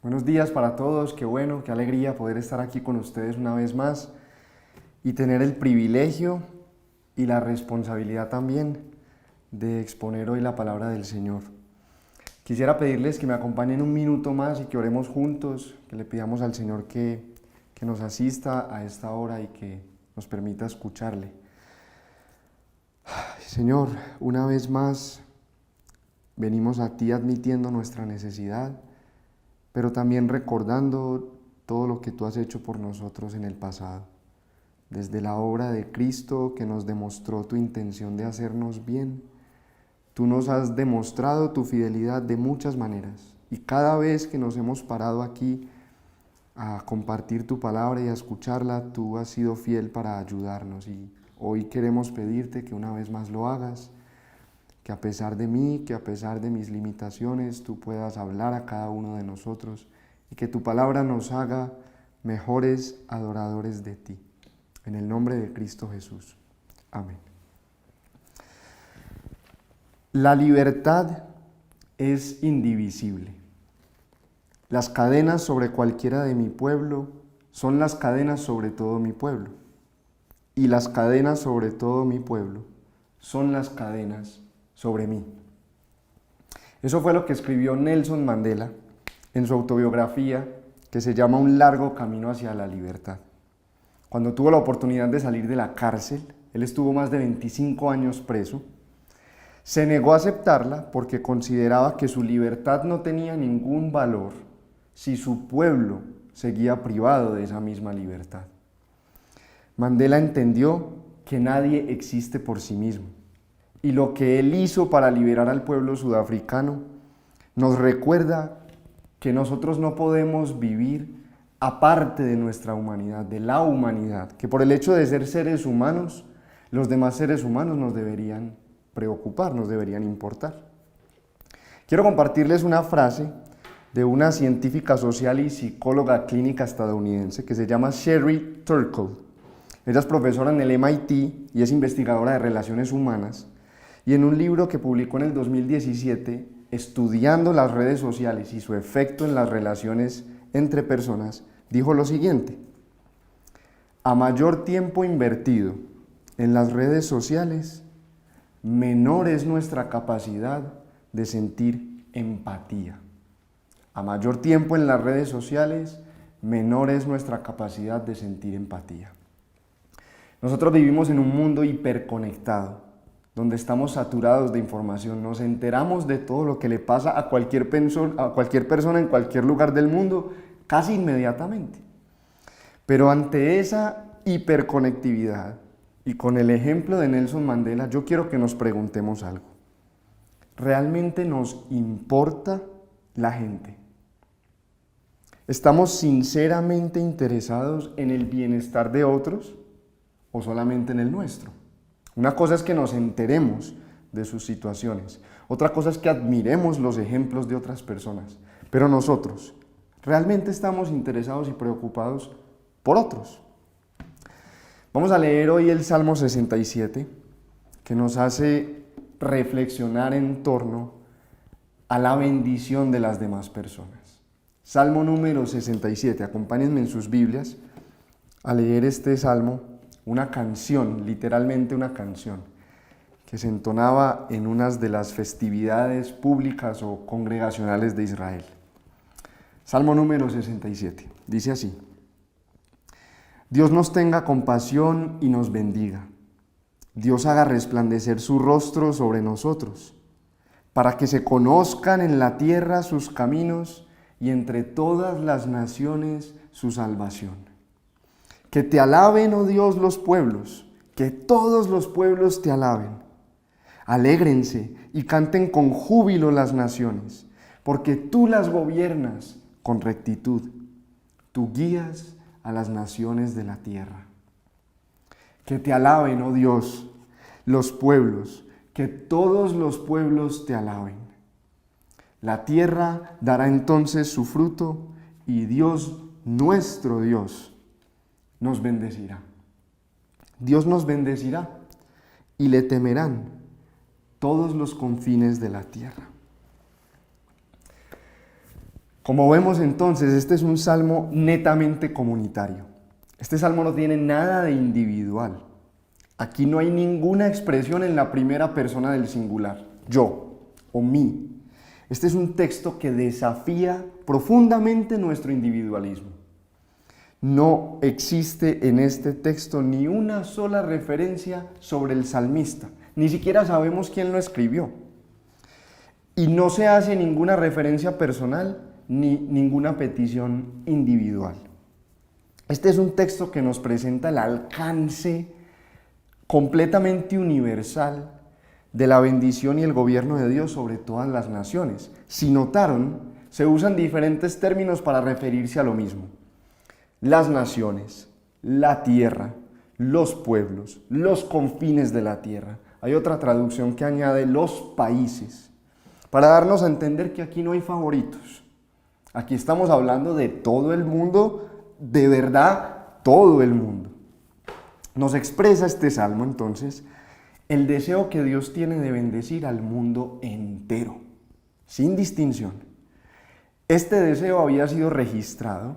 Buenos días para todos, qué bueno, qué alegría poder estar aquí con ustedes una vez más y tener el privilegio y la responsabilidad también de exponer hoy la palabra del Señor. Quisiera pedirles que me acompañen un minuto más y que oremos juntos, que le pidamos al Señor que nos asista a esta hora y que nos permita escucharle. Señor, una vez más venimos a ti admitiendo nuestra necesidad, pero también recordando todo lo que tú has hecho por nosotros en el pasado. Desde la obra de Cristo que nos demostró tu intención de hacernos bien, tú nos has demostrado tu fidelidad de muchas maneras. Y cada vez que nos hemos parado aquí a compartir tu palabra y a escucharla, tú has sido fiel para ayudarnos. Y hoy queremos pedirte que una vez más lo hagas, que a pesar de mí, que a pesar de mis limitaciones, tú puedas hablar a cada uno de nosotros y que tu palabra nos haga mejores adoradores de ti. En el nombre de Cristo Jesús. Amén. La libertad es indivisible. Las cadenas sobre cualquiera de mi pueblo son las cadenas sobre todo mi pueblo. Y las cadenas sobre todo mi pueblo son las cadenas sobre mí. Eso fue lo que escribió Nelson Mandela en su autobiografía que se llama Un largo camino hacia la libertad. Cuando tuvo la oportunidad de salir de la cárcel, él estuvo más de 25 años preso, se negó a aceptarla porque consideraba que su libertad no tenía ningún valor si su pueblo seguía privado de esa misma libertad. Mandela entendió que nadie existe por sí mismo. Y lo que él hizo para liberar al pueblo sudafricano nos recuerda que nosotros no podemos vivir aparte de nuestra humanidad, de la humanidad, que por el hecho de ser seres humanos, los demás seres humanos nos deberían preocupar, nos deberían importar. Quiero compartirles una frase de una científica social y psicóloga clínica estadounidense que se llama Sherry Turkle. Ella es profesora en el MIT y es investigadora de relaciones humanas. Y en un libro que publicó en el 2017, estudiando las redes sociales y su efecto en las relaciones entre personas, dijo lo siguiente: a mayor tiempo invertido en las redes sociales, menor es nuestra capacidad de sentir empatía. A mayor tiempo en las redes sociales, menor es nuestra capacidad de sentir empatía. Nosotros vivimos en un mundo hiperconectado, donde estamos saturados de información, nos enteramos de todo lo que le pasa a cualquier persona en cualquier lugar del mundo, casi inmediatamente. Pero ante esa hiperconectividad, y con el ejemplo de Nelson Mandela, yo quiero que nos preguntemos algo. ¿Realmente nos importa la gente? ¿Estamos sinceramente interesados en el bienestar de otros o solamente en el nuestro? Una cosa es que nos enteremos de sus situaciones, otra cosa es que admiremos los ejemplos de otras personas, pero nosotros, ¿realmente estamos interesados y preocupados por otros? Vamos a leer hoy el Salmo 67, que nos hace reflexionar en torno a la bendición de las demás personas. Salmo número 67, acompáñenme en sus Biblias a leer este salmo. Una canción, literalmente una canción, que se entonaba en unas de las festividades públicas o congregacionales de Israel. Salmo número 67, dice así: Dios nos tenga compasión y nos bendiga. Dios haga resplandecer su rostro sobre nosotros, para que se conozcan en la tierra sus caminos y entre todas las naciones su salvación. Que te alaben, oh Dios, los pueblos, que todos los pueblos te alaben. Alégrense y canten con júbilo las naciones, porque tú las gobiernas con rectitud. Tú guías a las naciones de la tierra. Que te alaben, oh Dios, los pueblos, que todos los pueblos te alaben. La tierra dará entonces su fruto y Dios, nuestro Dios, nos bendecirá. Dios nos bendecirá y le temerán todos los confines de la tierra. Como vemos entonces, este es un salmo netamente comunitario. Este salmo no tiene nada de individual. Aquí no hay ninguna expresión en la primera persona del singular, yo o mí. Este es un texto que desafía profundamente nuestro individualismo. No existe en este texto ni una sola referencia sobre el salmista. Ni siquiera sabemos quién lo escribió. Y no se hace ninguna referencia personal ni ninguna petición individual. Este es un texto que nos presenta el alcance completamente universal de la bendición y el gobierno de Dios sobre todas las naciones. Si notaron, se usan diferentes términos para referirse a lo mismo. Las naciones, la tierra, los pueblos, los confines de la tierra. Hay otra traducción que añade los países, para darnos a entender que aquí no hay favoritos. Aquí estamos hablando de todo el mundo, de verdad, todo el mundo. Nos expresa este salmo, entonces, el deseo que Dios tiene de bendecir al mundo entero, sin distinción. Este deseo había sido registrado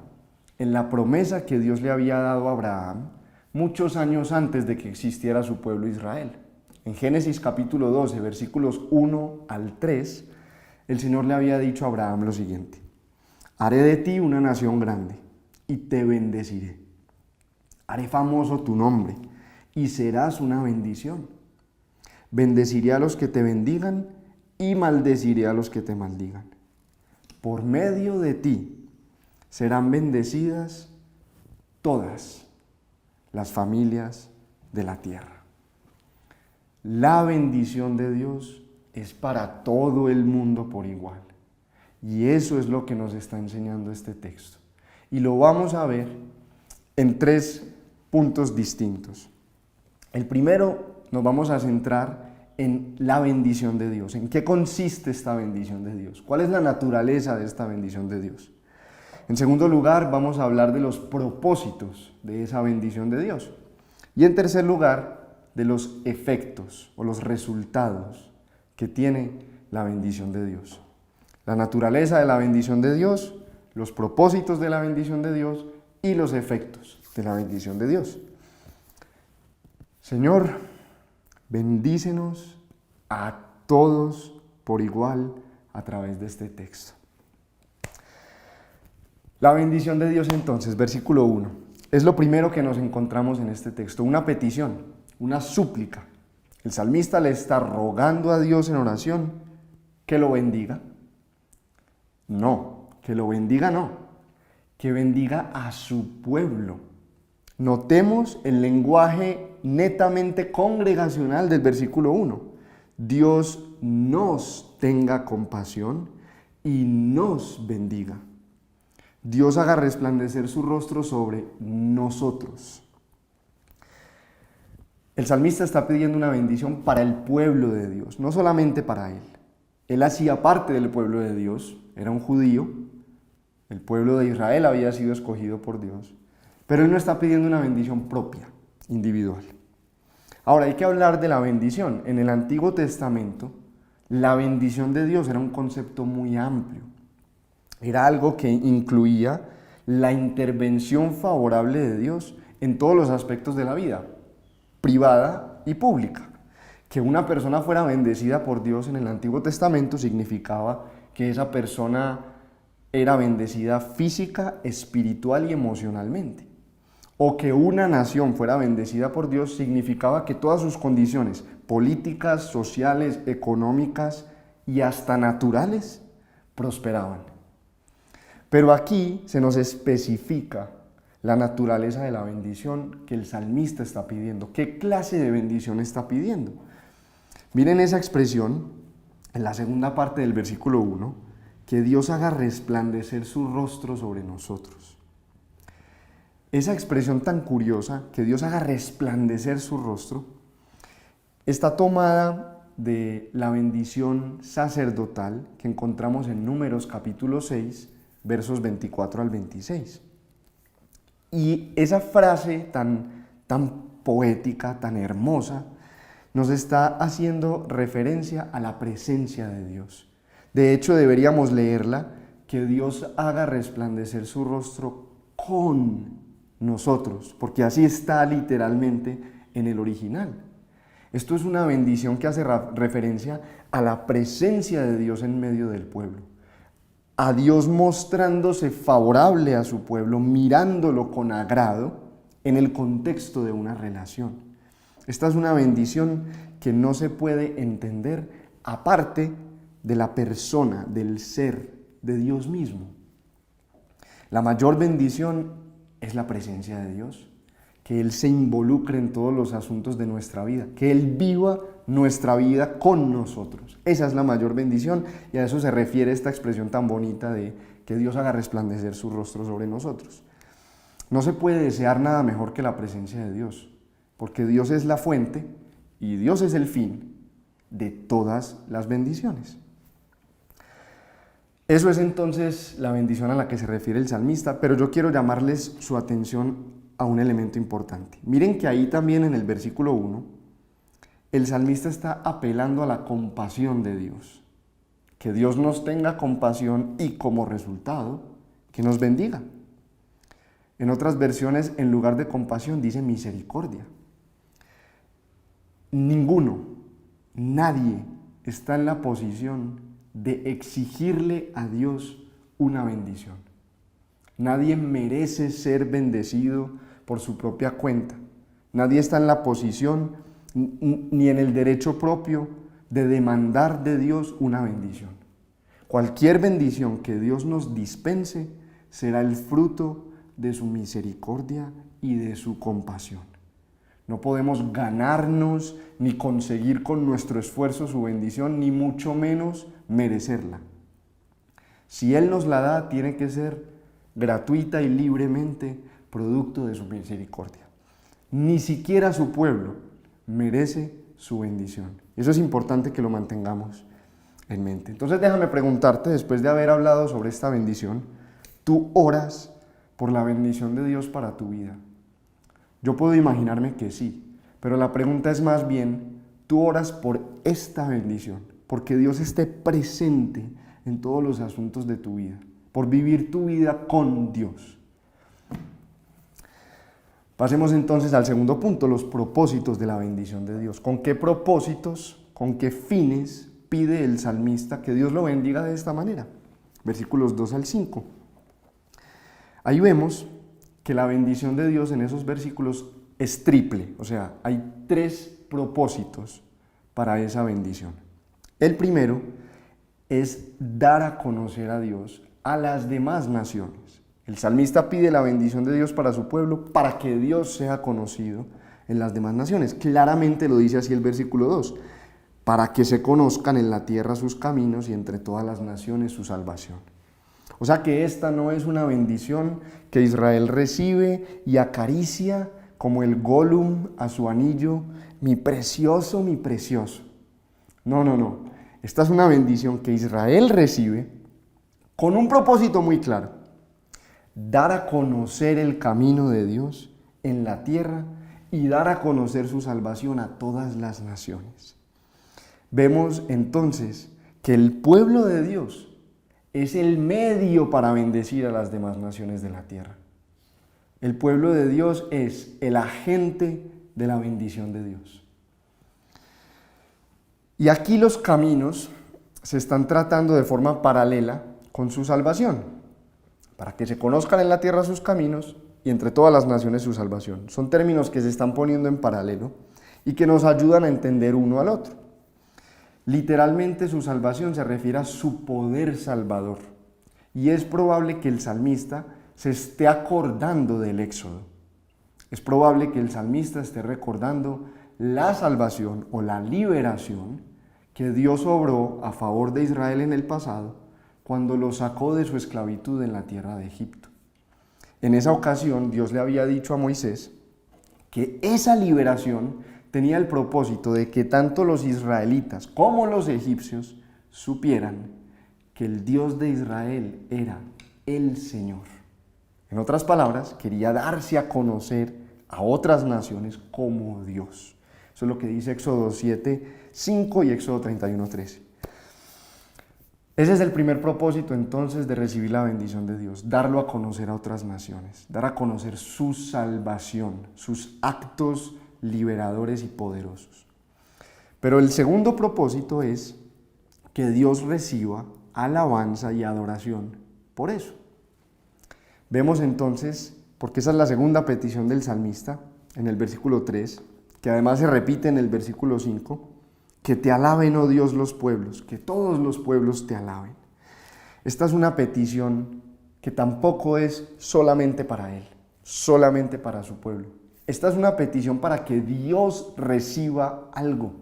en la promesa que Dios le había dado a Abraham muchos años antes de que existiera su pueblo Israel. En Génesis capítulo 12, versículos 1 al 3, el Señor le había dicho a Abraham lo siguiente: haré de ti una nación grande y te bendeciré. Haré famoso tu nombre y serás una bendición. Bendeciré a los que te bendigan y maldeciré a los que te maldigan. Por medio de ti serán bendecidas todas las familias de la tierra. La bendición de Dios es para todo el mundo por igual. Y eso es lo que nos está enseñando este texto. Y lo vamos a ver en 3 puntos distintos. El primero, nos vamos a centrar en la bendición de Dios. ¿En qué consiste esta bendición de Dios? ¿Cuál es la naturaleza de esta bendición de Dios? En segundo lugar, vamos a hablar de los propósitos de esa bendición de Dios. Y en tercer lugar, de los efectos o los resultados que tiene la bendición de Dios. La naturaleza de la bendición de Dios, los propósitos de la bendición de Dios y los efectos de la bendición de Dios. Señor, bendícenos a todos por igual a través de este texto. La bendición de Dios entonces, versículo 1, es lo primero que nos encontramos en este texto, una petición, una súplica. El salmista le está rogando a Dios en oración que lo bendiga. No, que lo bendiga no, que bendiga a su pueblo. Notemos el lenguaje netamente congregacional del versículo 1. Dios nos tenga compasión y nos bendiga. Dios haga resplandecer su rostro sobre nosotros. El salmista está pidiendo una bendición para el pueblo de Dios, no solamente para él. Él hacía parte del pueblo de Dios, era un judío, el pueblo de Israel había sido escogido por Dios, pero él no está pidiendo una bendición propia, individual. Ahora hay que hablar de la bendición. En el Antiguo Testamento, la bendición de Dios era un concepto muy amplio. Era algo que incluía la intervención favorable de Dios en todos los aspectos de la vida, privada y pública. Que una persona fuera bendecida por Dios en el Antiguo Testamento significaba que esa persona era bendecida física, espiritual y emocionalmente. O que una nación fuera bendecida por Dios significaba que todas sus condiciones políticas, sociales, económicas y hasta naturales prosperaban. Pero aquí se nos especifica la naturaleza de la bendición que el salmista está pidiendo. ¿Qué clase de bendición está pidiendo? Miren esa expresión en la segunda parte del versículo 1, que Dios haga resplandecer su rostro sobre nosotros. Esa expresión tan curiosa, que Dios haga resplandecer su rostro, está tomada de la bendición sacerdotal que encontramos en Números capítulo 6, versos 24 al 26. Y esa frase tan poética, tan hermosa, nos está haciendo referencia a la presencia de Dios. De hecho, deberíamos leerla que Dios haga resplandecer su rostro con nosotros, porque así está literalmente en el original. Esto es una bendición que hace referencia a la presencia de Dios en medio del pueblo, a Dios mostrándose favorable a su pueblo, mirándolo con agrado en el contexto de una relación. Esta es una bendición que no se puede entender aparte de la persona, del ser, de Dios mismo. La mayor bendición es la presencia de Dios, que Él se involucre en todos los asuntos de nuestra vida, que Él viva nuestra vida con nosotros. Esa es la mayor bendición y a eso se refiere esta expresión tan bonita de que Dios haga resplandecer su rostro sobre nosotros. No se puede desear nada mejor que la presencia de Dios, porque Dios es la fuente y Dios es el fin de todas las bendiciones. Eso es entonces la bendición a la que se refiere el salmista, pero yo quiero llamarles su atención a un elemento importante. Miren que ahí también en el versículo 1, el salmista está apelando a la compasión de Dios. Que Dios nos tenga compasión y como resultado, que nos bendiga. En otras versiones, en lugar de compasión, dice misericordia. Nadie está en la posición de exigirle a Dios una bendición. Nadie merece ser bendecido por su propia cuenta. Nadie está en la posición ni en el derecho propio de demandar de Dios una bendición. Cualquier bendición que Dios nos dispense será el fruto de su misericordia y de su compasión. No podemos ganarnos ni conseguir con nuestro esfuerzo su bendición, ni mucho menos merecerla. Si Él nos la da, tiene que ser gratuita y libremente producto de su misericordia. Ni siquiera su pueblo merece su bendición. Eso es importante que lo mantengamos en mente. Entonces déjame preguntarte, después de haber hablado sobre esta bendición, ¿tú oras por la bendición de Dios para tu vida? Yo puedo imaginarme que sí, pero la pregunta es más bien, ¿tú oras por esta bendición? Porque Dios esté presente en todos los asuntos de tu vida, por vivir tu vida con Dios. Pasemos entonces al segundo punto, los propósitos de la bendición de Dios. ¿Con qué propósitos, con qué fines pide el salmista que Dios lo bendiga de esta manera? Versículos 2 al 5. Ahí vemos que la bendición de Dios en esos versículos es triple, o sea, hay 3 propósitos para esa bendición. El primero es dar a conocer a Dios a las demás naciones. El salmista pide la bendición de Dios para su pueblo, para que Dios sea conocido en las demás naciones. Claramente lo dice así el versículo 2, para que se conozcan en la tierra sus caminos y entre todas las naciones su salvación. O sea que esta no es una bendición que Israel recibe y acaricia como el Gollum a su anillo, mi precioso, mi precioso. No. Esta es una bendición que Israel recibe con un propósito muy claro: dar a conocer el camino de Dios en la tierra y dar a conocer su salvación a todas las naciones. Vemos entonces que el pueblo de Dios es el medio para bendecir a las demás naciones de la tierra. El pueblo de Dios es el agente de la bendición de Dios. Y aquí los caminos se están tratando de forma paralela con su salvación, para que se conozcan en la tierra sus caminos y entre todas las naciones su salvación. Son términos que se están poniendo en paralelo y que nos ayudan a entender uno al otro. Literalmente su salvación se refiere a su poder salvador. Y es probable que el salmista se esté acordando del Éxodo. Es probable que el salmista esté recordando la salvación o la liberación que Dios obró a favor de Israel en el pasado cuando lo sacó de su esclavitud en la tierra de Egipto. En esa ocasión Dios le había dicho a Moisés que esa liberación tenía el propósito de que tanto los israelitas como los egipcios supieran que el Dios de Israel era el Señor. En otras palabras, quería darse a conocer a otras naciones como Dios. Eso es lo que dice Éxodo 7:5 y Éxodo 31:13. Ese es el primer propósito entonces de recibir la bendición de Dios, darlo a conocer a otras naciones, dar a conocer su salvación, sus actos liberadores y poderosos. Pero el segundo propósito es que Dios reciba alabanza y adoración por eso. Vemos entonces, porque esa es la segunda petición del salmista en el versículo 3, que además se repite en el versículo 5, que te alaben, oh Dios, los pueblos, que todos los pueblos te alaben. Esta es una petición que tampoco es solamente para Él, solamente para su pueblo. Esta es una petición para que Dios reciba algo.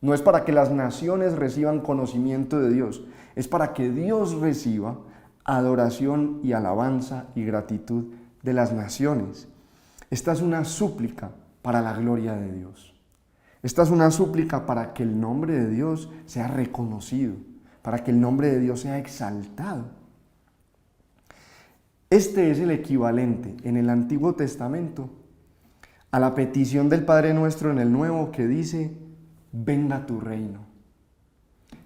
No es para que las naciones reciban conocimiento de Dios, es para que Dios reciba adoración y alabanza y gratitud de las naciones. Esta es una súplica para la gloria de Dios. Esta es una súplica para que el nombre de Dios sea reconocido, para que el nombre de Dios sea exaltado. Este es el equivalente en el Antiguo Testamento a la petición del Padre Nuestro en el Nuevo que dice: venga tu reino,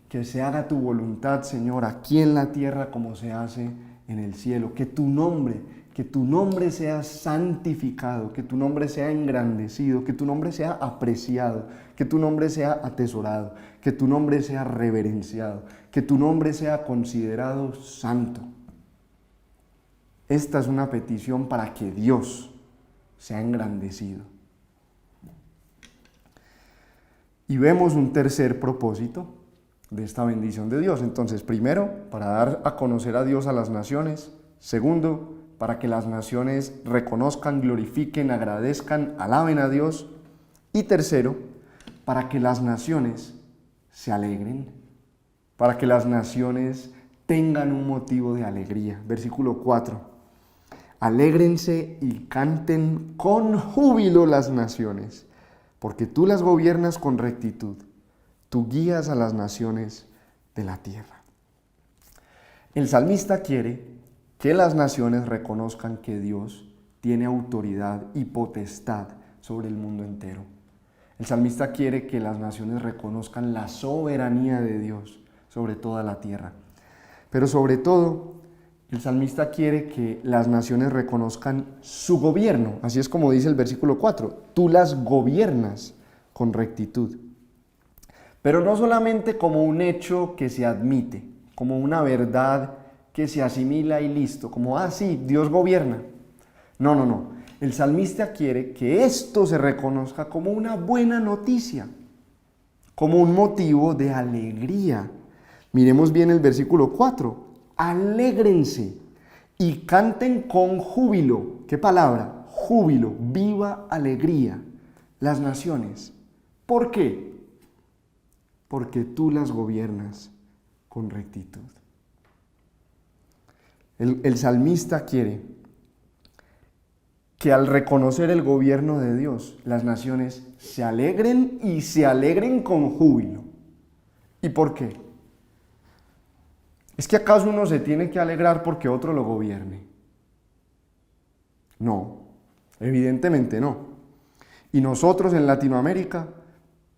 que se haga tu voluntad, Señor, aquí en la tierra como se hace en el cielo, que tu nombre sea santificado, que tu nombre sea engrandecido, que tu nombre sea apreciado, que tu nombre sea atesorado, que tu nombre sea reverenciado, que tu nombre sea considerado santo. Esta es una petición para que Dios sea engrandecido. Y vemos un tercer propósito de esta bendición de Dios. Entonces, primero, para dar a conocer a Dios a las naciones. Segundo, para que las naciones reconozcan, glorifiquen, agradezcan, alaben a Dios. Y tercero, para que las naciones se alegren, para que las naciones tengan un motivo de alegría. Versículo 4. Alégrense y canten con júbilo las naciones, porque tú las gobiernas con rectitud, tú guías a las naciones de la tierra. El salmista quiere que las naciones reconozcan que Dios tiene autoridad y potestad sobre el mundo entero. El salmista quiere que las naciones reconozcan la soberanía de Dios sobre toda la tierra. Pero sobre todo, el salmista quiere que las naciones reconozcan su gobierno. Así es como dice el versículo 4. Tú las gobiernas con rectitud. Pero no solamente como un hecho que se admite, como una verdad que se asimila y listo, como, sí, Dios gobierna. No. El salmista quiere que esto se reconozca como una buena noticia, como un motivo de alegría. Miremos bien el versículo 4. Alégrense y canten con júbilo. ¿Qué palabra? Júbilo, viva alegría. Las naciones. ¿Por qué? Porque tú las gobiernas con rectitud. El salmista quiere que al reconocer el gobierno de Dios, las naciones se alegren y se alegren con júbilo. ¿Y por qué? ¿Es que acaso uno se tiene que alegrar porque otro lo gobierne? No, evidentemente no. Y nosotros en Latinoamérica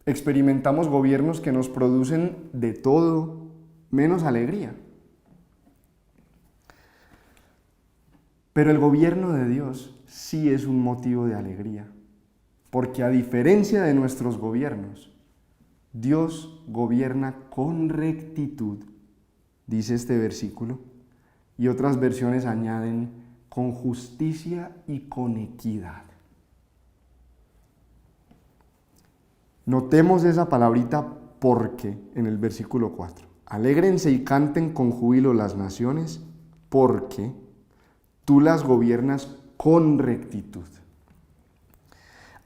experimentamos gobiernos que nos producen de todo menos alegría. Pero el gobierno de Dios sí es un motivo de alegría, porque a diferencia de nuestros gobiernos, Dios gobierna con rectitud, dice este versículo, y otras versiones añaden con justicia y con equidad. Notemos esa palabrita porque en el versículo 4. Alégrense y canten con júbilo las naciones, porque tú las gobiernas con rectitud.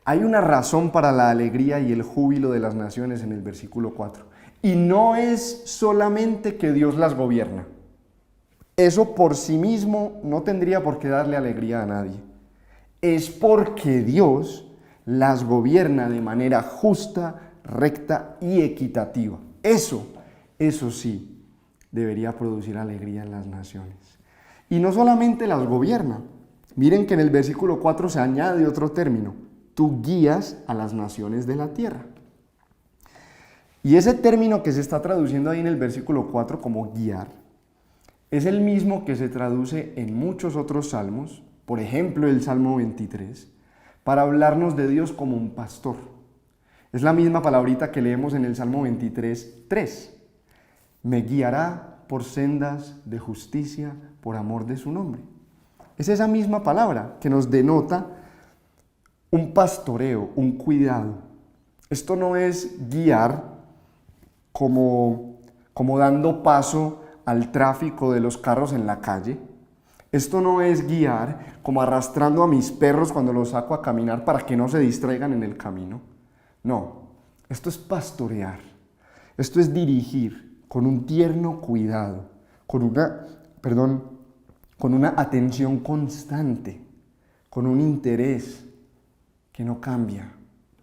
Hay una razón para la alegría y el júbilo de las naciones en el versículo 4. Y no es solamente que Dios las gobierna. Eso por sí mismo no tendría por qué darle alegría a nadie. Es porque Dios las gobierna de manera justa, recta y equitativa. Eso sí, debería producir alegría en las naciones. Y no solamente las gobierna. Miren que en el versículo 4 se añade otro término. Tú guías a las naciones de la tierra. Y ese término que se está traduciendo ahí en el versículo 4 como guiar, es el mismo que se traduce en muchos otros salmos, por ejemplo el Salmo 23, para hablarnos de Dios como un pastor. Es la misma palabrita que leemos en el Salmo 23, 3. Me guiará por sendas de justicia por amor de su nombre. Es esa misma palabra que nos denota un pastoreo, un cuidado. Esto no es guiar como dando paso al tráfico de los carros en la calle. Esto no es guiar como arrastrando a mis perros cuando los saco a caminar para que no se distraigan en el camino. No, esto es pastorear. Esto es dirigir con un tierno cuidado, con una atención constante, con un interés que no cambia,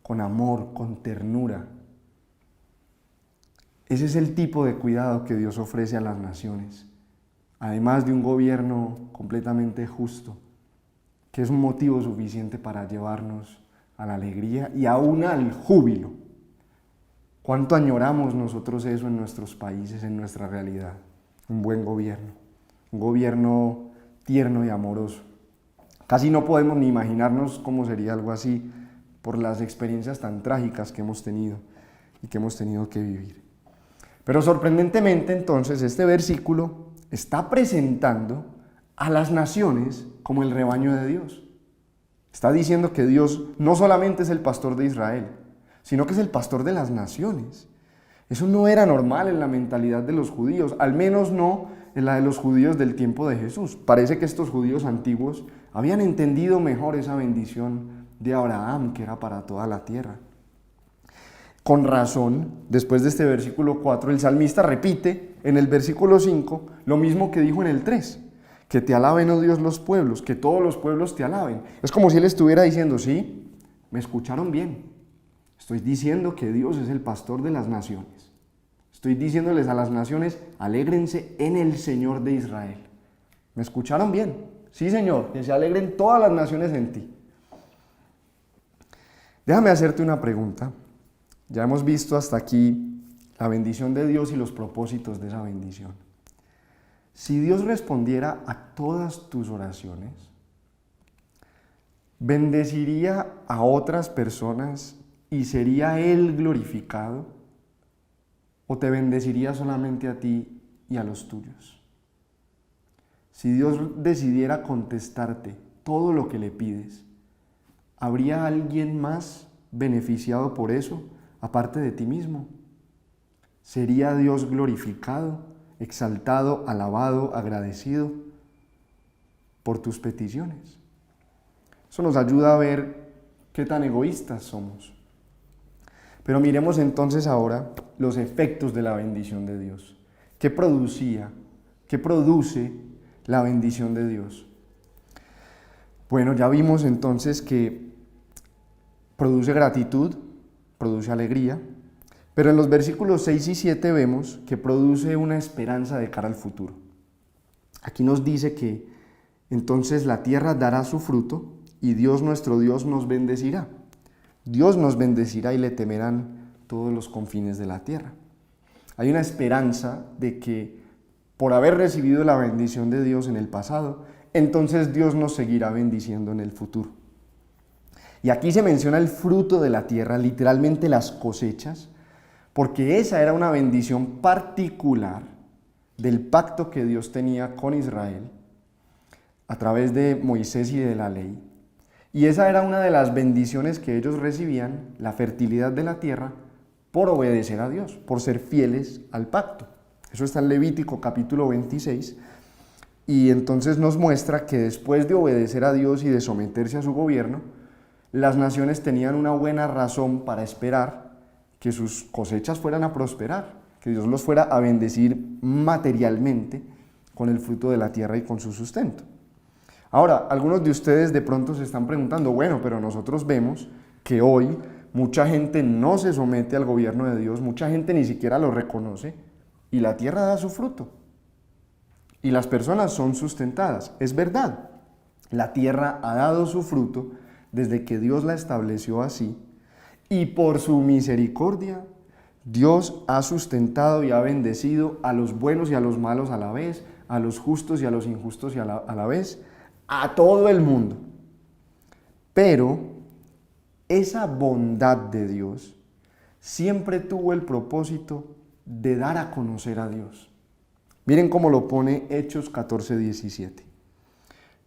con amor, con ternura. Ese es el tipo de cuidado que Dios ofrece a las naciones, además de un gobierno completamente justo, que es un motivo suficiente para llevarnos a la alegría y aún al júbilo. ¿Cuánto añoramos nosotros eso en nuestros países, en nuestra realidad? Un buen gobierno, un gobierno tierno y amoroso. Casi no podemos ni imaginarnos cómo sería algo así por las experiencias tan trágicas que hemos tenido y que hemos tenido que vivir. Pero sorprendentemente entonces este versículo está presentando a las naciones como el rebaño de Dios. Está diciendo que Dios no solamente es el pastor de Israel, sino que es el pastor de las naciones. Eso no era normal en la mentalidad de los judíos, al menos no en la de los judíos del tiempo de Jesús. Parece que estos judíos antiguos habían entendido mejor esa bendición de Abraham, que era para toda la tierra. Con razón, después de este versículo 4, el salmista repite en el versículo 5 lo mismo que dijo en el 3, que te alaben, oh Dios, los pueblos, que todos los pueblos te alaben. Es como si él estuviera diciendo, sí, me escucharon bien. Estoy diciendo que Dios es el pastor de las naciones. Estoy diciéndoles a las naciones, alégrense en el Señor de Israel. ¿Me escucharon bien? Sí, Señor, que se alegren todas las naciones en ti. Déjame hacerte una pregunta. Ya hemos visto hasta aquí la bendición de Dios y los propósitos de esa bendición. Si Dios respondiera a todas tus oraciones, ¿bendeciría a otras personas y sería Él glorificado? ¿O te bendeciría solamente a ti y a los tuyos? Si Dios decidiera contestarte todo lo que le pides, ¿habría alguien más beneficiado por eso, aparte de ti mismo? ¿Sería Dios glorificado, exaltado, alabado, agradecido por tus peticiones? Eso nos ayuda a ver qué tan egoístas somos. Pero miremos entonces ahora los efectos de la bendición de Dios. ¿Qué produce la bendición de Dios? Bueno, ya vimos entonces que produce gratitud, produce alegría, pero en los versículos 6 y 7 vemos que produce una esperanza de cara al futuro. Aquí nos dice que entonces la tierra dará su fruto y Dios nuestro Dios nos bendecirá. Dios nos bendecirá y le temerán todos los confines de la tierra. Hay una esperanza de que por haber recibido la bendición de Dios en el pasado, entonces Dios nos seguirá bendiciendo en el futuro. Y aquí se menciona el fruto de la tierra, literalmente las cosechas, porque esa era una bendición particular del pacto que Dios tenía con Israel a través de Moisés y de la ley. Y esa era una de las bendiciones que ellos recibían, la fertilidad de la tierra, por obedecer a Dios, por ser fieles al pacto. Eso está en Levítico capítulo 26, y entonces nos muestra que después de obedecer a Dios y de someterse a su gobierno, las naciones tenían una buena razón para esperar que sus cosechas fueran a prosperar, que Dios los fuera a bendecir materialmente con el fruto de la tierra y con su sustento. Ahora, algunos de ustedes de pronto se están preguntando, bueno, pero nosotros vemos que hoy mucha gente no se somete al gobierno de Dios, mucha gente ni siquiera lo reconoce, y la tierra da su fruto. Y las personas son sustentadas. Es verdad, la tierra ha dado su fruto desde que Dios la estableció así, y por su misericordia, Dios ha sustentado y ha bendecido a los buenos y a los malos a la vez, a los justos y a los injustos y a la vez, a todo el mundo. Pero esa bondad de Dios siempre tuvo el propósito de dar a conocer a Dios. Miren cómo lo pone Hechos 14:17.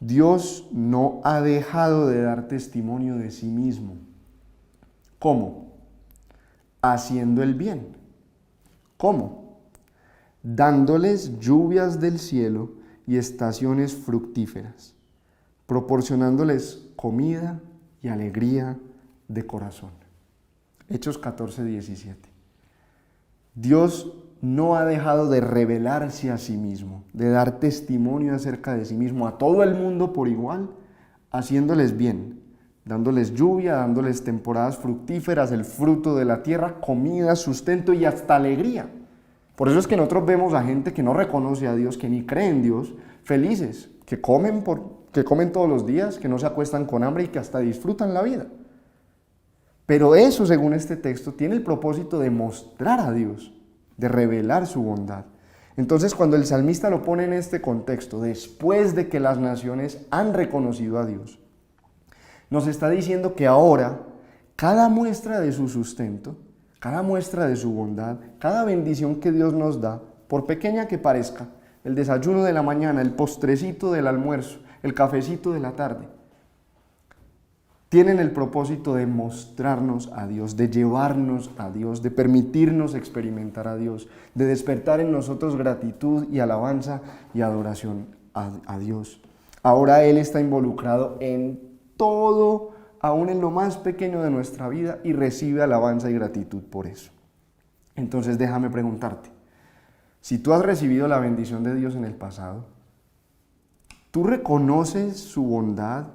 Dios no ha dejado de dar testimonio de sí mismo. ¿Cómo? Haciendo el bien. ¿Cómo? Dándoles lluvias del cielo y estaciones fructíferas, proporcionándoles comida y alegría de corazón. Hechos 14:17. Dios no ha dejado de revelarse a sí mismo, de dar testimonio acerca de sí mismo a todo el mundo por igual, haciéndoles bien, dándoles lluvia, dándoles temporadas fructíferas, el fruto de la tierra, comida, sustento y hasta alegría. Por eso es que nosotros vemos a gente que no reconoce a Dios, que ni cree en Dios, felices, que comen todos los días, que no se acuestan con hambre y que hasta disfrutan la vida. Pero eso, según este texto, tiene el propósito de mostrar a Dios, de revelar su bondad. Entonces, cuando el salmista lo pone en este contexto, después de que las naciones han reconocido a Dios, nos está diciendo que ahora cada muestra de su sustento, cada muestra de su bondad, cada bendición que Dios nos da, por pequeña que parezca, el desayuno de la mañana, el postrecito del almuerzo, el cafecito de la tarde, tienen el propósito de mostrarnos a Dios, de llevarnos a Dios, de permitirnos experimentar a Dios, de despertar en nosotros gratitud y alabanza y adoración a Dios. Ahora Él está involucrado en todo, aún en lo más pequeño de nuestra vida, y recibe alabanza y gratitud por eso. Entonces déjame preguntarte, si tú has recibido la bendición de Dios en el pasado, ¿tú reconoces su bondad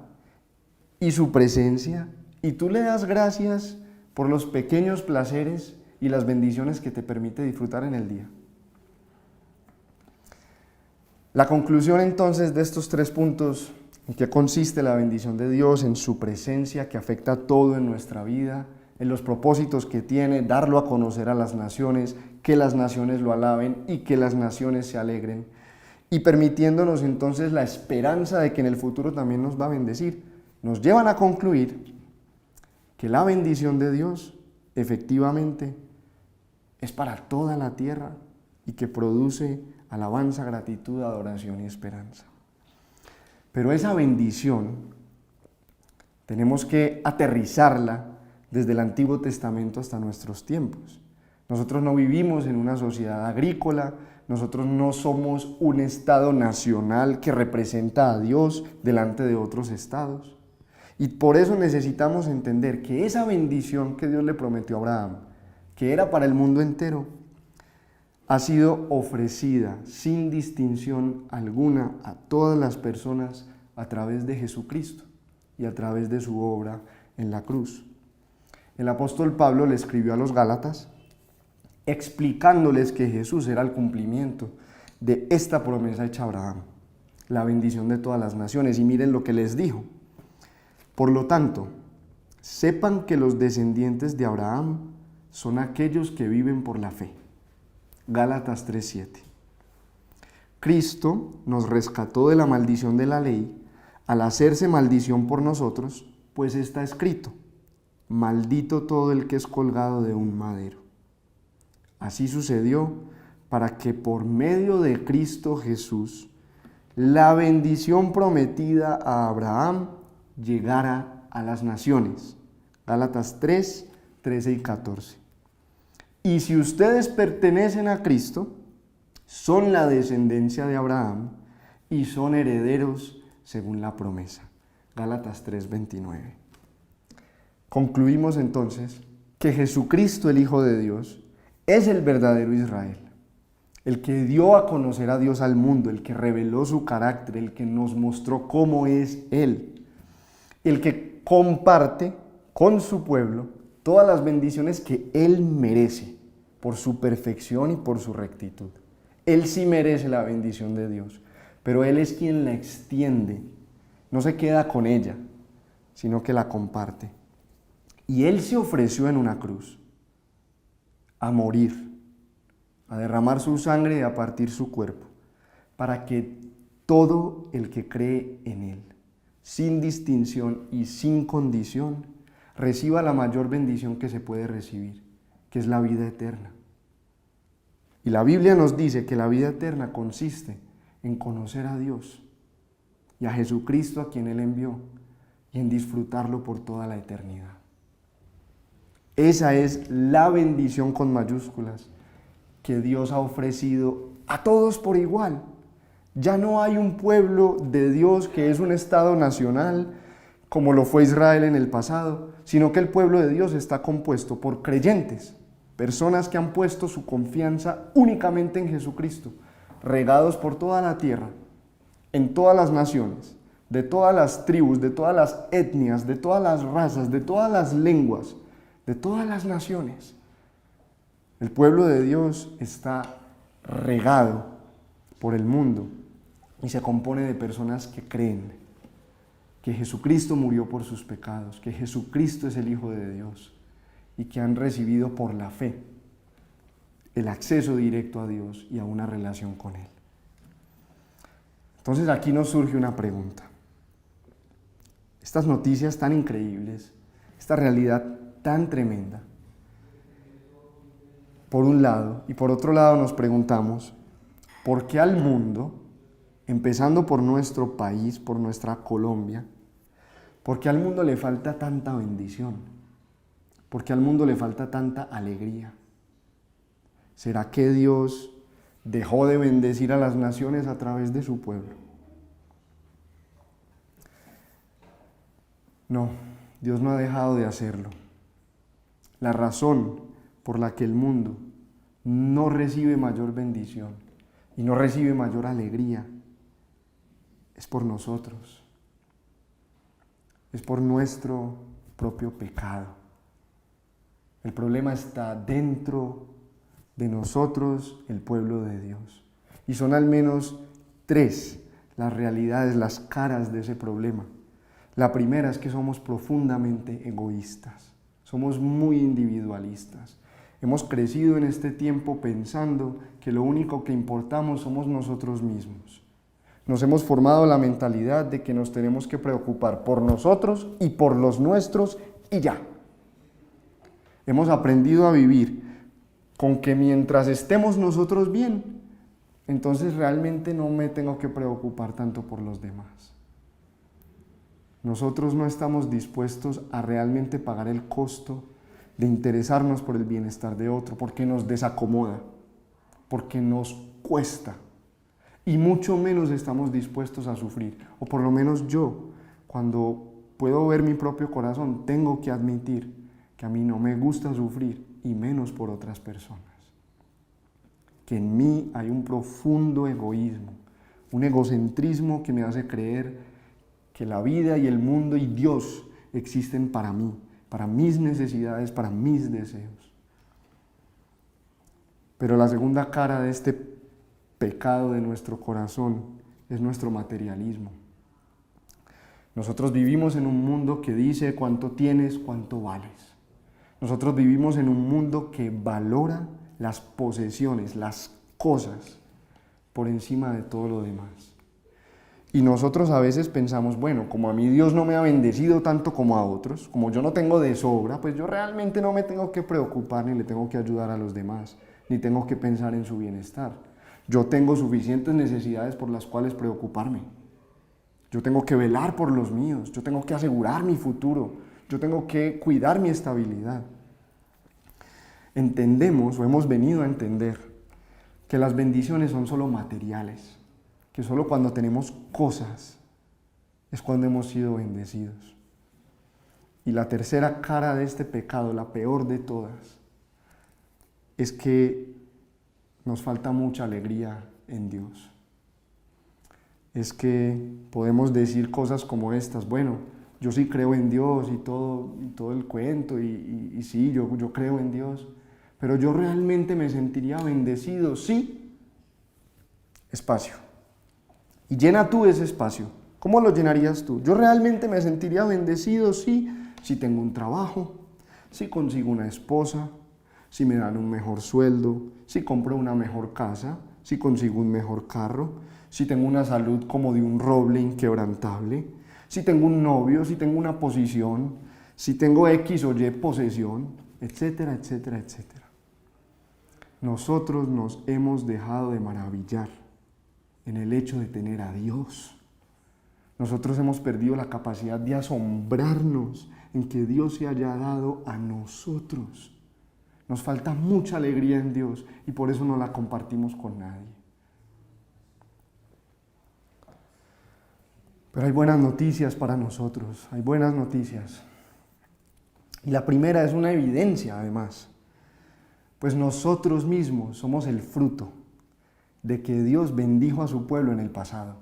y su presencia, y tú le das gracias por los pequeños placeres y las bendiciones que te permite disfrutar en el día? La conclusión entonces de estos 3 puntos, en qué consiste la bendición de Dios, en su presencia que afecta todo en nuestra vida, en los propósitos que tiene, darlo a conocer a las naciones, que las naciones lo alaben y que las naciones se alegren, y permitiéndonos entonces la esperanza de que en el futuro también nos va a bendecir, nos llevan a concluir que la bendición de Dios efectivamente es para toda la tierra y que produce alabanza, gratitud, adoración y esperanza. Pero esa bendición tenemos que aterrizarla desde el Antiguo Testamento hasta nuestros tiempos. Nosotros no vivimos en una sociedad agrícola, nosotros no somos un Estado nacional que representa a Dios delante de otros estados. Y por eso necesitamos entender que esa bendición que Dios le prometió a Abraham, que era para el mundo entero, ha sido ofrecida sin distinción alguna a todas las personas a través de Jesucristo y a través de su obra en la cruz. El apóstol Pablo le escribió a los Gálatas explicándoles que Jesús era el cumplimiento de esta promesa hecha a Abraham, la bendición de todas las naciones. Y miren lo que les dijo. Por lo tanto, sepan que los descendientes de Abraham son aquellos que viven por la fe. Gálatas 3:7. Cristo nos rescató de la maldición de la ley al hacerse maldición por nosotros, pues está escrito: maldito todo el que es colgado de un madero. Así sucedió para que por medio de Cristo Jesús la bendición prometida a Abraham llegara a las naciones. Gálatas 3, 13 y 14. Y si ustedes pertenecen a Cristo, son la descendencia de Abraham y son herederos según la promesa. Gálatas 3, 29. Concluimos entonces que Jesucristo, el Hijo de Dios, es el verdadero Israel, el que dio a conocer a Dios al mundo, el que reveló su carácter, el que nos mostró cómo es Él, el que comparte con su pueblo todas las bendiciones que Él merece por su perfección y por su rectitud. Él sí merece la bendición de Dios, pero Él es quien la extiende, no se queda con ella, sino que la comparte. Y Él se ofreció en una cruz a morir, a derramar su sangre y a partir su cuerpo, para que todo el que cree en Él, sin distinción y sin condición, reciba la mayor bendición que se puede recibir, que es la vida eterna. Y la Biblia nos dice que la vida eterna consiste en conocer a Dios y a Jesucristo a quien Él envió y en disfrutarlo por toda la eternidad. Esa es la bendición con mayúsculas que Dios ha ofrecido a todos por igual. Ya no hay un pueblo de Dios que es un estado nacional como lo fue Israel en el pasado, sino que el pueblo de Dios está compuesto por creyentes, personas que han puesto su confianza únicamente en Jesucristo, regados por toda la tierra, en todas las naciones, de todas las tribus, de todas las etnias, de todas las razas, de todas las lenguas, de todas las naciones. El pueblo de Dios está regado por el mundo y se compone de personas que creen que Jesucristo murió por sus pecados, que Jesucristo es el Hijo de Dios y que han recibido por la fe el acceso directo a Dios y a una relación con Él. Entonces aquí nos surge una pregunta. Estas noticias tan increíbles, esta realidad tan tremenda, por un lado, y por otro lado nos preguntamos, ¿por qué al mundo, empezando por nuestro país, por nuestra Colombia, por qué al mundo le falta tanta bendición? ¿Por qué al mundo le falta tanta alegría? ¿Será que Dios dejó de bendecir a las naciones a través de su pueblo? No, Dios no ha dejado de hacerlo. La razón por la que el mundo no recibe mayor bendición y no recibe mayor alegría es por nosotros. Es por nuestro propio pecado. El problema está dentro de nosotros, el pueblo de Dios. Y son al menos tres las realidades, las caras de ese problema. La primera es que somos profundamente egoístas. Somos muy individualistas. Hemos crecido en este tiempo pensando que lo único que importamos somos nosotros mismos. Nos hemos formado la mentalidad de que nos tenemos que preocupar por nosotros y por los nuestros y ya. Hemos aprendido a vivir con que mientras estemos nosotros bien, entonces realmente no me tengo que preocupar tanto por los demás. Nosotros no estamos dispuestos a realmente pagar el costo de interesarnos por el bienestar de otro, porque nos desacomoda, porque nos cuesta, y mucho menos estamos dispuestos a sufrir, o por lo menos yo, cuando puedo ver mi propio corazón, tengo que admitir que a mí no me gusta sufrir, y menos por otras personas. Que en mí hay un profundo egoísmo, un egocentrismo que me hace creer que la vida y el mundo y Dios existen para mí, para mis necesidades, para mis deseos. Pero la segunda cara de este pecado de nuestro corazón es nuestro materialismo. Nosotros vivimos en un mundo que dice cuánto tienes, cuánto vales. Nosotros vivimos en un mundo que valora las posesiones, las cosas, por encima de todo lo demás. Y nosotros a veces pensamos, bueno, como a mí Dios no me ha bendecido tanto como a otros, como yo no tengo de sobra, pues yo realmente no me tengo que preocupar, ni le tengo que ayudar a los demás, ni tengo que pensar en su bienestar. Yo tengo suficientes necesidades por las cuales preocuparme. Yo tengo que velar por los míos, yo tengo que asegurar mi futuro, yo tengo que cuidar mi estabilidad. Entendemos, o hemos venido a entender, que las bendiciones son solo materiales, que solo cuando tenemos cosas es cuando hemos sido bendecidos. Y la tercera cara de este pecado, la peor de todas, es que nos falta mucha alegría en Dios. Es que podemos decir cosas como estas, bueno, yo sí creo en Dios y todo el cuento, y sí, yo creo en Dios, pero yo realmente me sentiría bendecido, sí, espacio. Y llena tú ese espacio. ¿Cómo lo llenarías tú? Yo realmente me sentiría bendecido, sí, si tengo un trabajo, si consigo una esposa, si me dan un mejor sueldo, si compro una mejor casa, si consigo un mejor carro, si tengo una salud como de un roble inquebrantable, si tengo un novio, si tengo una posición, si tengo X o Y posesión, etcétera, etcétera, etcétera. Nosotros nos hemos dejado de maravillar en el hecho de tener a Dios. Nosotros hemos perdido la capacidad de asombrarnos en que Dios se haya dado a nosotros. Nos falta mucha alegría en Dios y por eso no la compartimos con nadie. Pero hay buenas noticias para nosotros, hay buenas noticias. Y la primera es una evidencia, además, pues nosotros mismos somos el fruto de que Dios bendijo a su pueblo en el pasado.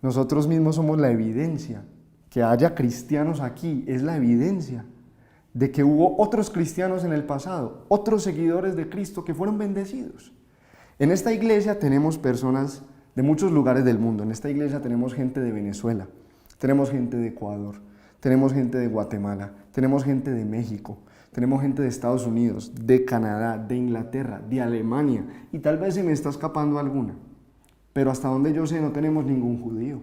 Nosotros mismos somos la evidencia. Que haya cristianos aquí es la evidencia de que hubo otros cristianos en el pasado, otros seguidores de Cristo que fueron bendecidos. En esta iglesia tenemos personas de muchos lugares del mundo. En esta iglesia tenemos gente de Venezuela, tenemos gente de Ecuador, tenemos gente de Guatemala, tenemos gente de México, tenemos gente de Estados Unidos, de Canadá, de Inglaterra, de Alemania, y tal vez se me está escapando alguna, pero hasta donde yo sé no tenemos ningún judío.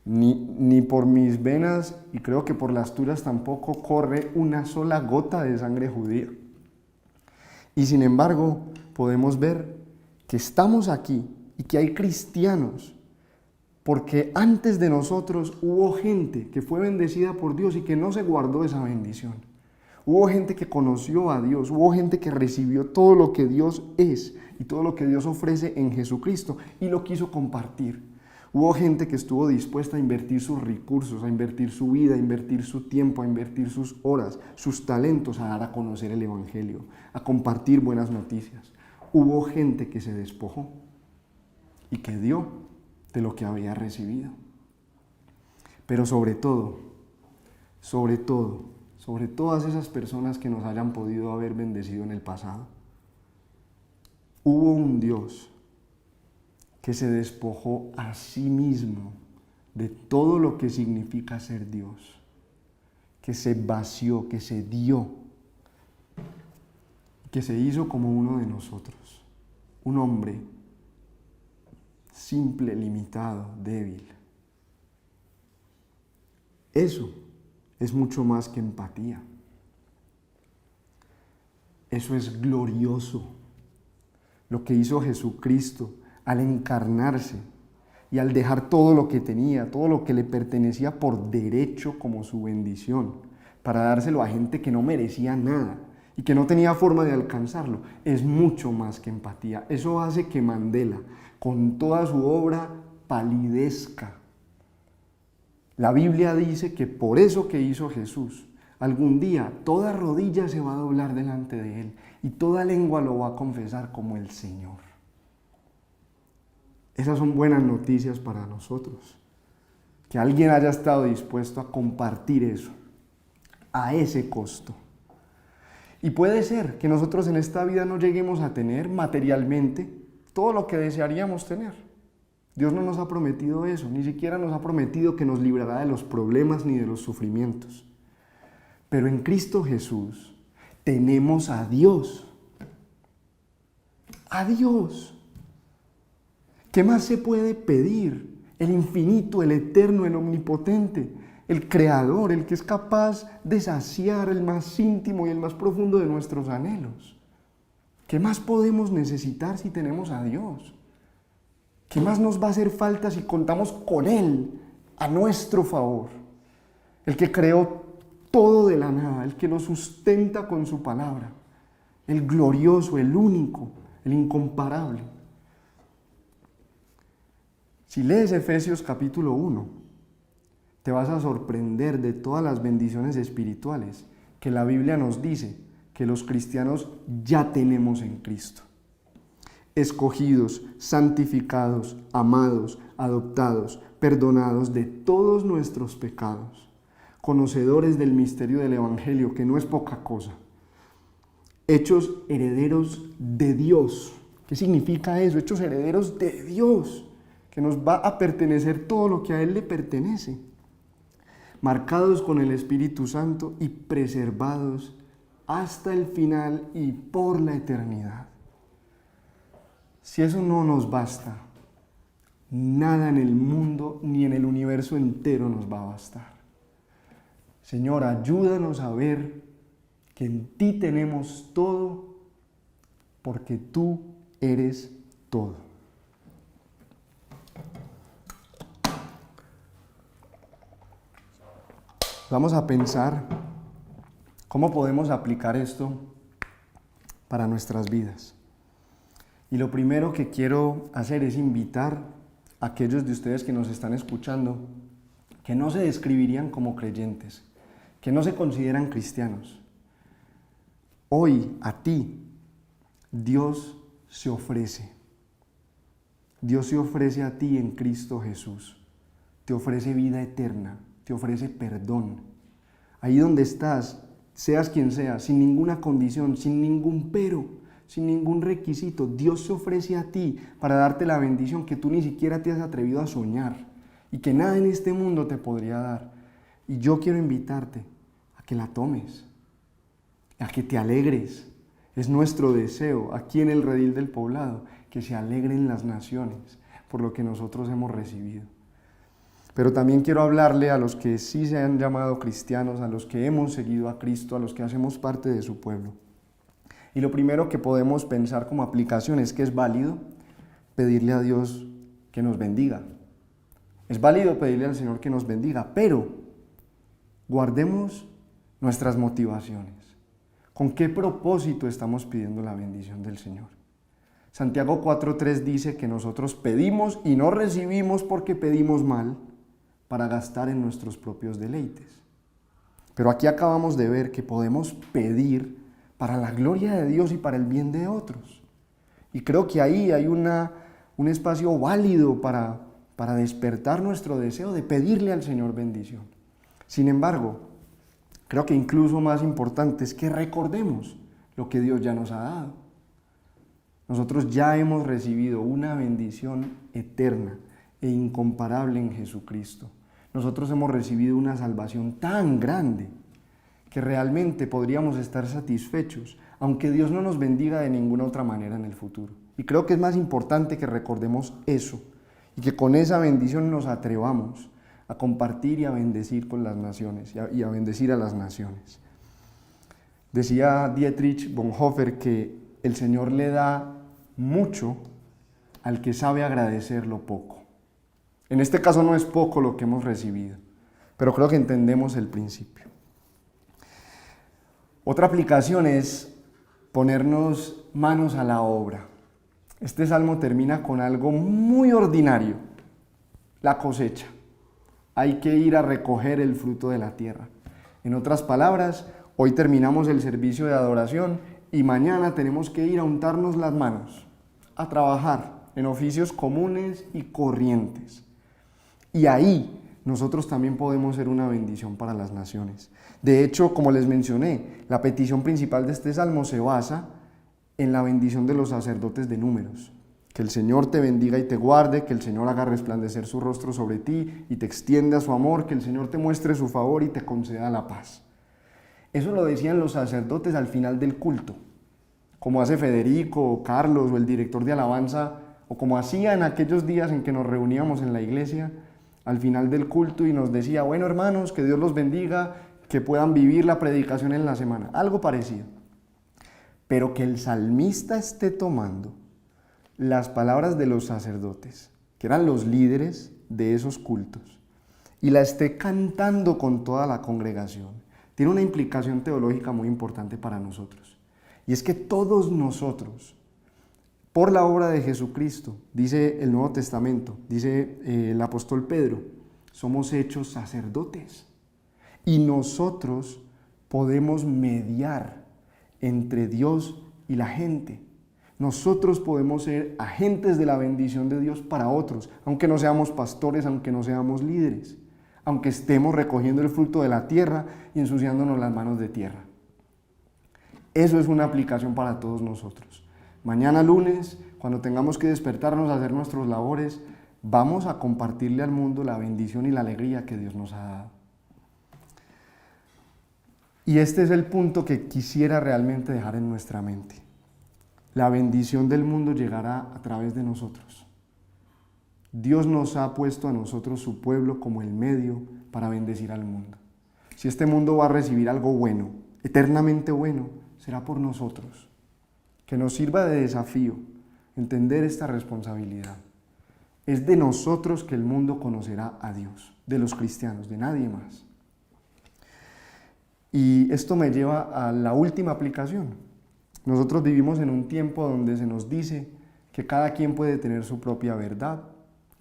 Ni por mis venas, y creo que por las tuyas tampoco, corre una sola gota de sangre judía. Y sin embargo, podemos ver que estamos aquí y que hay cristianos, porque antes de nosotros hubo gente que fue bendecida por Dios y que no se guardó esa bendición. Hubo gente que conoció a Dios, hubo gente que recibió todo lo que Dios es y todo lo que Dios ofrece en Jesucristo y lo quiso compartir. Hubo gente que estuvo dispuesta a invertir sus recursos, a invertir su vida, a invertir su tiempo, a invertir sus horas, sus talentos, a dar a conocer el Evangelio, a compartir buenas noticias. Hubo gente que se despojó y que dio de lo que había recibido. Pero sobre todas esas personas que nos hayan podido haber bendecido en el pasado, hubo un Dios que se despojó a sí mismo de todo lo que significa ser Dios, que se vació, que se dio, que se hizo como uno de nosotros, un hombre simple, limitado, débil. Eso es mucho más que empatía. Eso es glorioso. Lo que hizo Jesucristo al encarnarse y al dejar todo lo que tenía, todo lo que le pertenecía por derecho como su bendición, para dárselo a gente que no merecía nada y que no tenía forma de alcanzarlo, es mucho más que empatía. Eso hace que Mandela, con toda su obra, palidezca. La Biblia dice que por eso que hizo Jesús, algún día toda rodilla se va a doblar delante de Él y toda lengua lo va a confesar como el Señor. Esas son buenas noticias para nosotros. Que alguien haya estado dispuesto a compartir eso, a ese costo. Y puede ser que nosotros en esta vida no lleguemos a tener materialmente todo lo que desearíamos tener. Dios no nos ha prometido eso, ni siquiera nos ha prometido que nos librará de los problemas ni de los sufrimientos. Pero en Cristo Jesús tenemos a Dios. A Dios. ¿Qué más se puede pedir? El infinito, el eterno, el omnipotente, el creador, el que es capaz de saciar el más íntimo y el más profundo de nuestros anhelos. ¿Qué más podemos necesitar si tenemos a Dios? ¿Qué más nos va a hacer falta si contamos con Él a nuestro favor? El que creó todo de la nada, el que lo sustenta con su palabra, el glorioso, el único, el incomparable. Si lees Efesios capítulo 1, te vas a sorprender de todas las bendiciones espirituales que la Biblia nos dice que los cristianos ya tenemos en Cristo. Escogidos, santificados, amados, adoptados, perdonados de todos nuestros pecados, conocedores del misterio del Evangelio, que no es poca cosa, hechos herederos de Dios. ¿Qué significa eso? Hechos herederos de Dios, que nos va a pertenecer todo lo que a Él le pertenece, marcados con el Espíritu Santo y preservados hasta el final y por la eternidad. Si eso no nos basta, nada en el mundo ni en el universo entero nos va a bastar. Señor, ayúdanos a ver que en ti tenemos todo, porque tú eres todo. Vamos a pensar cómo podemos aplicar esto para nuestras vidas. Y lo primero que quiero hacer es invitar a aquellos de ustedes que nos están escuchando, que no se describirían como creyentes, que no se consideran cristianos. Hoy a ti Dios se ofrece. Dios se ofrece a ti en Cristo Jesús. Te ofrece vida eterna, te ofrece perdón. Ahí donde estás, seas quien seas, sin ninguna condición, sin ningún pero, sin ningún requisito, Dios se ofrece a ti para darte la bendición que tú ni siquiera te has atrevido a soñar y que nada en este mundo te podría dar. Y yo quiero invitarte a que la tomes, a que te alegres. Es nuestro deseo aquí en el Redil del Poblado que se alegren las naciones por lo que nosotros hemos recibido. Pero también quiero hablarle a los que sí se han llamado cristianos, a los que hemos seguido a Cristo, a los que hacemos parte de su pueblo. Y lo primero que podemos pensar como aplicación es que es válido pedirle a Dios que nos bendiga. Es válido pedirle al Señor que nos bendiga, pero guardemos nuestras motivaciones. ¿Con qué propósito estamos pidiendo la bendición del Señor? Santiago 4:3 dice que nosotros pedimos y no recibimos porque pedimos mal para gastar en nuestros propios deleites. Pero aquí acabamos de ver que podemos pedir para la gloria de Dios y para el bien de otros. Y creo que ahí hay un espacio válido para despertar nuestro deseo de pedirle al Señor bendición. Sin embargo, creo que incluso más importante es que recordemos lo que Dios ya nos ha dado. Nosotros ya hemos recibido una bendición eterna e incomparable en Jesucristo. Nosotros hemos recibido una salvación tan grande que realmente podríamos estar satisfechos, aunque Dios no nos bendiga de ninguna otra manera en el futuro. Y creo que es más importante que recordemos eso y que con esa bendición nos atrevamos a compartir y a bendecir con las naciones y a bendecir a las naciones. Decía Dietrich Bonhoeffer que el Señor le da mucho al que sabe agradecer lo poco. En este caso no es poco lo que hemos recibido, pero creo que entendemos el principio. Otra aplicación es ponernos manos a la obra. Este salmo termina con algo muy ordinario, la cosecha. Hay que ir a recoger el fruto de la tierra. En otras palabras, hoy terminamos el servicio de adoración y mañana tenemos que ir a untarnos las manos, a trabajar en oficios comunes y corrientes. Y ahí nosotros también podemos ser una bendición para las naciones. De hecho, como les mencioné, la petición principal de este salmo se basa en la bendición de los sacerdotes de Números. Que el Señor te bendiga y te guarde, que el Señor haga resplandecer su rostro sobre ti y te extienda su amor, que el Señor te muestre su favor y te conceda la paz. Eso lo decían los sacerdotes al final del culto, como hace Federico o Carlos o el director de alabanza, o como hacía en aquellos días en que nos reuníamos en la iglesia, al final del culto y nos decía, bueno hermanos, que Dios los bendiga, que puedan vivir la predicación en la semana, algo parecido. Pero que el salmista esté tomando las palabras de los sacerdotes, que eran los líderes de esos cultos, y la esté cantando con toda la congregación, tiene una implicación teológica muy importante para nosotros. Y es que todos nosotros, por la obra de Jesucristo, dice el Nuevo Testamento, dice el apóstol Pedro, somos hechos sacerdotes. Y nosotros podemos mediar entre Dios y la gente. Nosotros podemos ser agentes de la bendición de Dios para otros, aunque no seamos pastores, aunque no seamos líderes, aunque estemos recogiendo el fruto de la tierra y ensuciándonos las manos de tierra. Eso es una aplicación para todos nosotros. Mañana lunes, cuando tengamos que despertarnos a hacer nuestras labores, vamos a compartirle al mundo la bendición y la alegría que Dios nos ha dado. Y este es el punto que quisiera realmente dejar en nuestra mente. La bendición del mundo llegará a través de nosotros. Dios nos ha puesto a nosotros, su pueblo, como el medio para bendecir al mundo. Si este mundo va a recibir algo bueno, eternamente bueno, será por nosotros. Que nos sirva de desafío entender esta responsabilidad. Es de nosotros que el mundo conocerá a Dios, de los cristianos, de nadie más. Y esto me lleva a la última aplicación. Nosotros vivimos en un tiempo donde se nos dice que cada quien puede tener su propia verdad,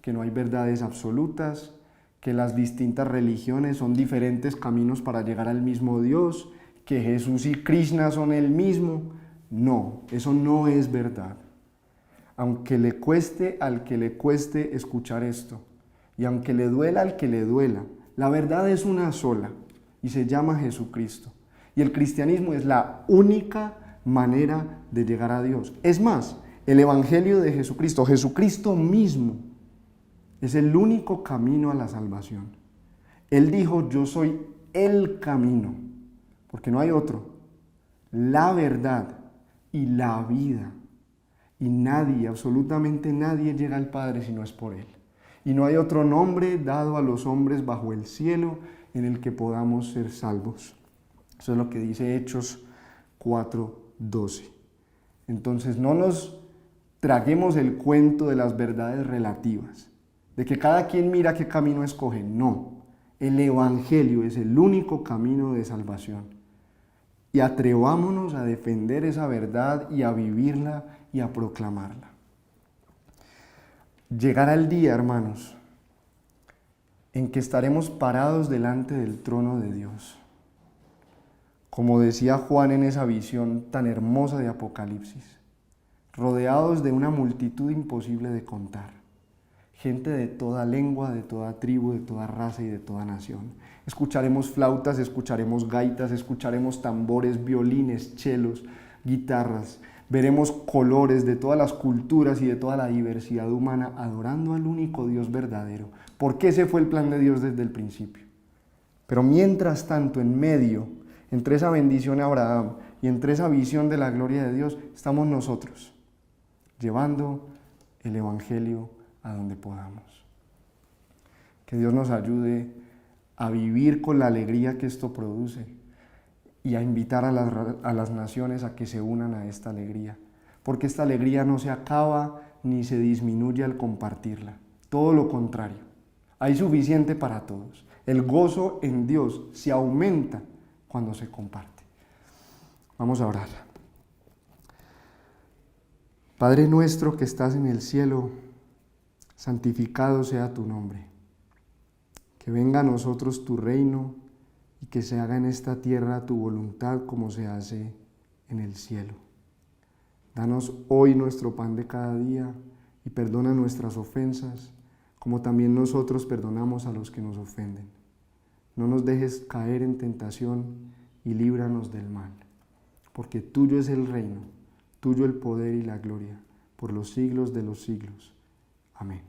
que no hay verdades absolutas, que las distintas religiones son diferentes caminos para llegar al mismo Dios, que Jesús y Krishna son el mismo. No, eso no es verdad. Aunque le cueste al que le cueste escuchar esto, y aunque le duela al que le duela, la verdad es una sola y se llama Jesucristo. Y el cristianismo es la única manera de llegar a Dios. Es más, el Evangelio de Jesucristo, Jesucristo mismo, es el único camino a la salvación. Él dijo, yo soy el camino, porque no hay otro, la verdad y la vida. Y nadie, absolutamente nadie llega al Padre si no es por Él. Y no hay otro nombre dado a los hombres bajo el cielo en el que podamos ser salvos. Eso es lo que dice Hechos 4:12. Entonces no nos traguemos el cuento de las verdades relativas, de que cada quien mira qué camino escoge. No, el Evangelio es el único camino de salvación. Y atrevámonos a defender esa verdad y a vivirla y a proclamarla. Llegará el día, hermanos, en que estaremos parados delante del trono de Dios. Como decía Juan en esa visión tan hermosa de Apocalipsis, rodeados de una multitud imposible de contar. Gente de toda lengua, de toda tribu, de toda raza y de toda nación. Escucharemos flautas, escucharemos gaitas, escucharemos tambores, violines, chelos, guitarras. Veremos colores de todas las culturas y de toda la diversidad humana adorando al único Dios verdadero. Porque ese fue el plan de Dios desde el principio. Pero mientras tanto, en medio, entre esa bendición de Abraham y entre esa visión de la gloria de Dios, estamos nosotros, llevando el Evangelio a donde podamos. Que Dios nos ayude a vivir con la alegría que esto produce y a invitar a las naciones a que se unan a esta alegría, porque esta alegría no se acaba ni se disminuye al compartirla, todo lo contrario, hay suficiente para todos. El gozo en Dios se aumenta cuando se comparte. Vamos a orar. Padre nuestro que estás en el cielo, santificado sea tu nombre. Que venga a nosotros tu reino y que se haga en esta tierra tu voluntad como se hace en el cielo. Danos hoy nuestro pan de cada día y perdona nuestras ofensas, como también nosotros perdonamos a los que nos ofenden. No nos dejes caer en tentación y líbranos del mal, porque tuyo es el reino, tuyo el poder y la gloria, por los siglos de los siglos. Amén.